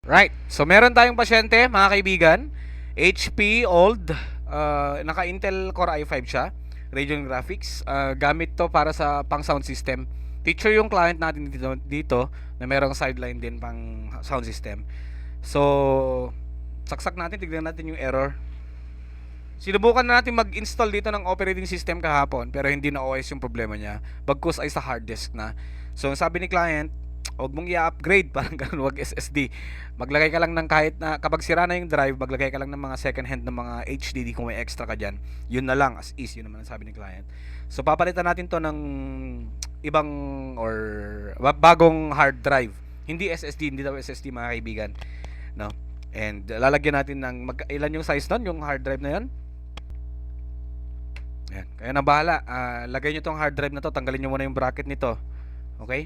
Right. So meron tayong pasyente, mga kaibigan, HP old, naka-Intel Core i5 siya, Radeon Graphics. Gamit to para sa pang sound system. Teacher yung client natin dito na merong sideline din pang sound system. So, saksak natin, tignan natin yung error. Sinubukan na natin mag-install dito ng operating system kahapon, pero hindi na OS yung problema niya. Bagkus ay sa hard disk na. So, sabi ni client, huwag mong i-upgrade, parang ganun, wag SSD. Maglagay ka lang ng kahit na, kapag sira na yung drive, maglagay ka lang ng mga second hand ng mga HDD kung may extra ka dyan. Yun na lang, as is, yun naman ang sabi ni client. So, papalitan natin to ng ibang or bagong hard drive. Hindi SSD, hindi daw SSD, mga kaibigan. No? And lalagyan natin ng, ilan yung size nun, yung hard drive na yan? Ayan. Kaya na bahala. Lagay nyo tong hard drive na to. Tanggalin nyo muna yung bracket nito. Okay?